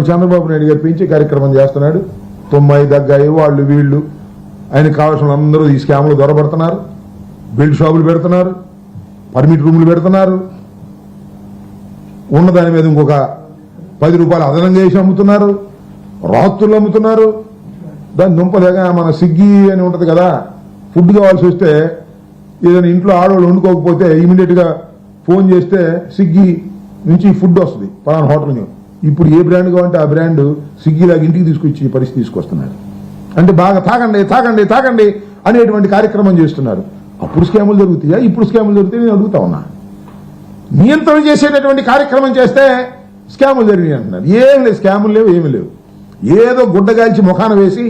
చంద్రబాబు నాయుడు గారు పెంచే కార్యక్రమం చేస్తున్నాడు. తొమ్మాయి దగ్గాయి వాళ్ళు వీళ్ళు ఆయనకు కావాల్సిన అందరూ ఈ స్కామ్లు దొరబడుతున్నారు. బెల్ట్ షాపులు పెడుతున్నారు, పర్మిట్ రూములు పెడుతున్నారు, ఉన్నదాని మీద ఇంకొక 10 రూపాయలు అదనంగా వేసి అమ్ముతున్నారు, రాత్రులు అమ్ముతున్నారు. దాన్ని దుంపలేగా మన స్విగ్గీ అని ఉంటుంది కదా, ఫుడ్ కావాల్సి వస్తే ఏదైనా ఇంట్లో ఆడవాళ్ళు వండుకోకపోతే ఇమీడియట్ గా ఫోన్ చేస్తే స్విగ్గీ నుంచి ఫుడ్ వస్తుంది పలానా హోటల్ నుంచి. ఇప్పుడు ఏ బ్రాండ్ కావాలంటే ఆ బ్రాండ్ స్విగ్గీ లాగా ఇంటికి తీసుకొచ్చి పరిస్థితి తీసుకొస్తున్నారు. అంటే బాగా తాగండి తాగండి తాగండి అనేటువంటి కార్యక్రమం చేస్తున్నారు. అప్పుడు స్కాములు జరుగుతాయా, ఇప్పుడు స్కాములు జరుగుతాయి నేను అడుగుతా ఉన్నా. నియంత్రణ చేసేటటువంటి కార్యక్రమం చేస్తే స్కాములు జరిగినాయి అంటున్నారు. ఏమి లేవు, స్కాములు లేవు, ఏమి లేవు. ఏదో గుడ్డగాల్చి ముఖాన వేసి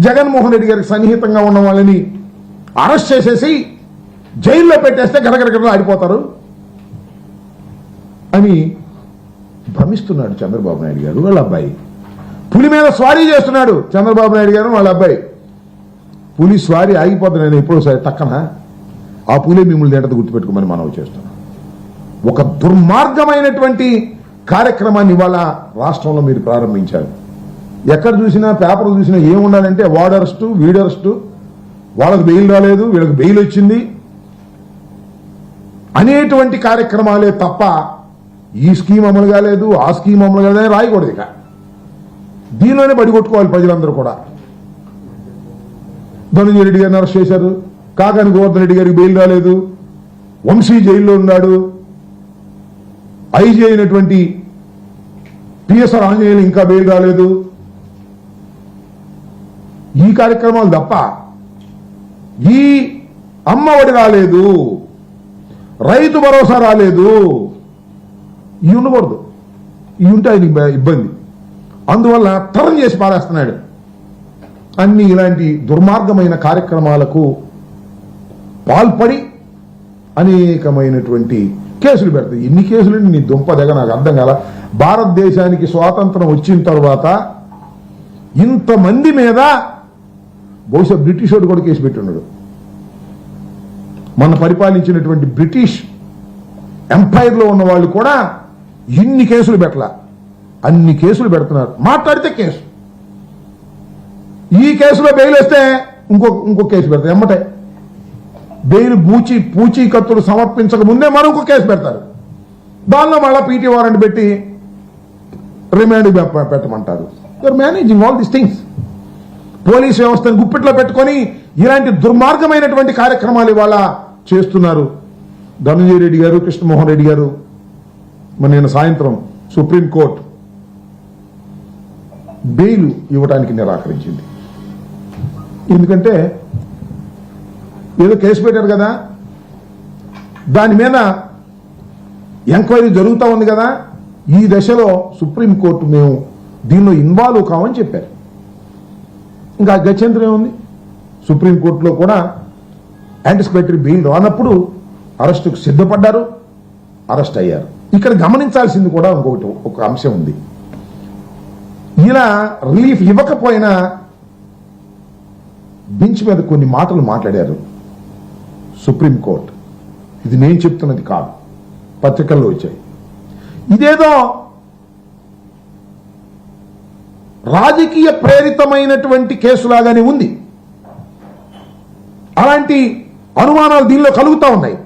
జగన్మోహన్ రెడ్డి గారికి సన్నిహితంగా ఉన్న వాళ్ళని అరెస్ట్ చేసేసి జైల్లో పెట్టేస్తే గడగడగడలు ఆడిపోతారు అని భ్రమిస్తున్నాడు చంద్రబాబు నాయుడు గారు. వాళ్ళ అబ్బాయి పులి మీద స్వారీ చేస్తున్నాడు చంద్రబాబు నాయుడు గారు వాళ్ళ అబ్బాయి. పులి స్వారీ ఆగిపోతుంది, నేను ఎప్పుడో సరే టక్కన ఆ పులి మిమ్మల్ని ఏంటో గుర్తుపెట్టుకోమని మనవి చేస్తున్నాం. ఒక దుర్మార్గమైనటువంటి కార్యక్రమాన్ని ఇవాళ రాష్ట్రంలో మీరు ప్రారంభించారు. ఎక్కడ చూసినా పేపర్లు చూసినా ఏముండాలంటే వాడరెస్టు వీడరెస్టు, వాళ్ళకు బెయిల్ రాలేదు వీళ్ళకి బెయిల్ వచ్చింది అనేటువంటి కార్యక్రమాలే తప్ప ఈ స్కీమ్ అమలు కాలేదు ఆ స్కీమ్ అమలు కాలేదని రాయకూడదు. ఇక దీనిలోనే పడిగొట్టుకోవాలి ప్రజలందరూ కూడా. ధనంజయ రెడ్డి గారిని అరెస్ట్ చేశారు, కాకాని గోవర్ధన్ రెడ్డి గారికి బెయిల్ రాలేదు, వంశీ జైల్లో ఉన్నాడు, ఐజీ అయినటువంటి పిఎస్ఆర్ ఆంజనేయులు ఇంకా బెయిల్ రాలేదు. ఈ కార్యక్రమాలు తప్ప ఈ అమ్మఒడి రాలేదు, రైతు భరోసా రాలేదు, ఇవి ఉండకూడదు. ఇవి ఉంటే ఆయనకి ఇబ్బంది. అందువల్ల టర్న్ చేసి పారేస్తున్నాడు. అన్ని ఇలాంటి దుర్మార్గమైన కార్యక్రమాలకు పాల్పడి అనేకమైనటువంటి కేసులు పెడతాయి. ఎన్ని కేసులు నీ దుంపదగ నాకు అర్థం కాల. భారతదేశానికి స్వాతంత్రం వచ్చిన తర్వాత ఇంతమంది మీద బహుశా బ్రిటిష్ వాడు కూడా కేసు పెట్టున్నాడు. మన పరిపాలించినటువంటి బ్రిటిష్ ఎంపైర్లో ఉన్న వాళ్ళు కూడా ఇన్ని కేసులు పెట్టలా, అన్ని కేసులు పెడుతున్నారు. మాట్లాడితే కేసు, ఈ కేసులో బెయిల్ వస్తే ఇంకో కేసు పెడతారు. ఎమ్మటే బెయిల్ పూచీకత్తులు సమర్పించక ముందే మరొక కేసు పెడతారు. దానిలో మళ్ళీ పీటీ వారెంట్ పెట్టి రిమాండ్ పెట్టమంటారు. You're managing all these things. Police వ్యవస్థను గుప్పిట్లో పెట్టుకొని ఇలాంటి దుర్మార్గమైనటువంటి కార్యక్రమాలు ఇవాళ చేస్తున్నారు. ధనంజయ రెడ్డి గారు, కృష్ణమోహన్ రెడ్డి గారు మరి నిన్న సాయంత్రం సుప్రీంకోర్టు బెయిల్ ఇవ్వడానికి నిరాకరించింది. ఎందుకంటే ఏదో కేసు పెట్టారు కదా, దాని మీద ఎంక్వైరీ జరుగుతూ ఉంది కదా, ఈ దశలో సుప్రీంకోర్టు మేము దీనిలో ఇన్వాల్వ్ కావని చెప్పారు. ఇంకా గత్యంతరం ఉంది. సుప్రీంకోర్టులో కూడా యాంటిసిపేటరీ బెయిల్ రానప్పుడు అరెస్టుకు సిద్ధపడ్డారు, అరెస్ట్ అయ్యారు. ఇక్కడ గమనించాల్సింది కూడా ఒక అంశం ఉంది. ఇలా రిలీఫ్ ఇవ్వకపోయినా బెంచ్ మీద కొన్ని మాటలు మాట్లాడారు సుప్రీంకోర్టు. ఇది నేను చెప్తున్నది కాదు, పత్రికల్లో వచ్చాయి. ఇదేదో రాజకీయ ప్రేరితమైనటువంటి కేసులాగానే ఉంది. అలాంటి అనుమానాలు దీనిలో కలుగుతూ ఉన్నాయి.